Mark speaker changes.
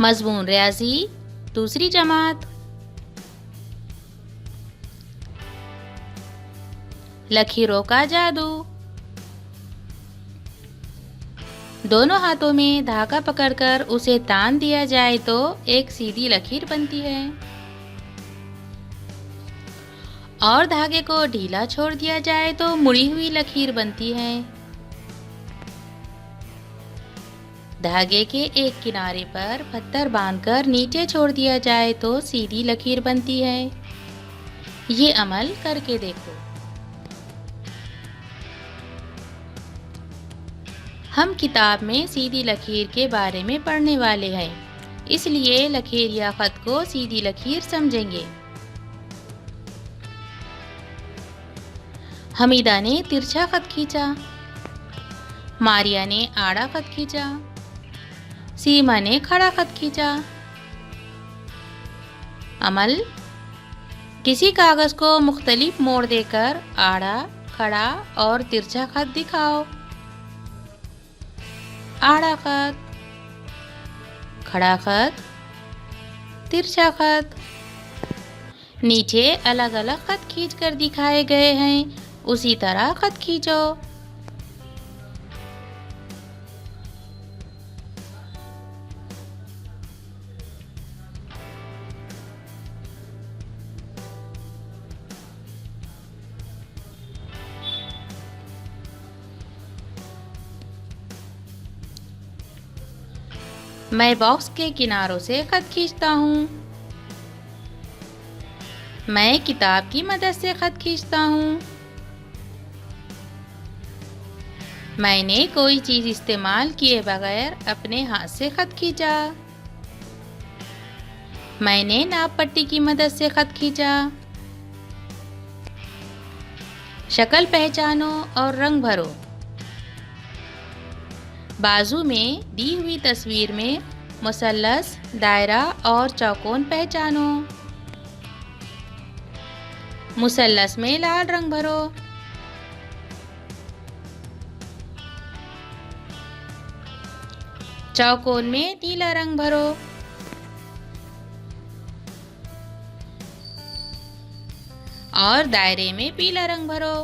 Speaker 1: मज़मून रियाज़ी दूसरी जमात। लकीरों का जादू। दोनों हाथों में धागा पकड़कर उसे तान दिया जाए तो एक सीधी लकीर बनती है और धागे को ढीला छोड़ दिया जाए तो मुड़ी हुई लकीर बनती है। धागे के एक किनारे पर पत्थर बांधकर नीचे छोड़ दिया जाए तो सीधी लकीर बनती है। ये अमल करके देखो। हम किताब में सीधी लकीर के बारे में पढ़ने वाले हैं, इसलिए लकीर या खत को सीधी लकीर समझेंगे। हमीदा ने तिरछा खत खींचा, मारिया ने आड़ा खत खींचा, सीमा ने खड़ा खत खींचा। अमल: किसी कागज को मुख्तलिफ मोड़ देकर आड़ा, खड़ा और तिरछा खत दिखाओ। आड़ा खत, खड़ा खत, तिरछा खत। नीचे अलग अलग खत खींचकर दिखाए गए हैं, उसी तरह खत खींचो। मैं बॉक्स के किनारों से खत खींचता हूँ। मैं किताब की मदद से खत खींचता हूँ। मैंने कोई चीज़ इस्तेमाल किए बगैर अपने हाथ से खत खींचा। मैंने नाप पट्टी की मदद से खत खींचा। शक्ल पहचानो और रंग भरो। बाजू में दी हुई तस्वीर में मुसल्लस, दायरा और चौकोन पहचानो। मुसल्लस में लाल रंग भरो। चौकोन में नीला रंग भरो। और दायरे में पीला रंग भरो।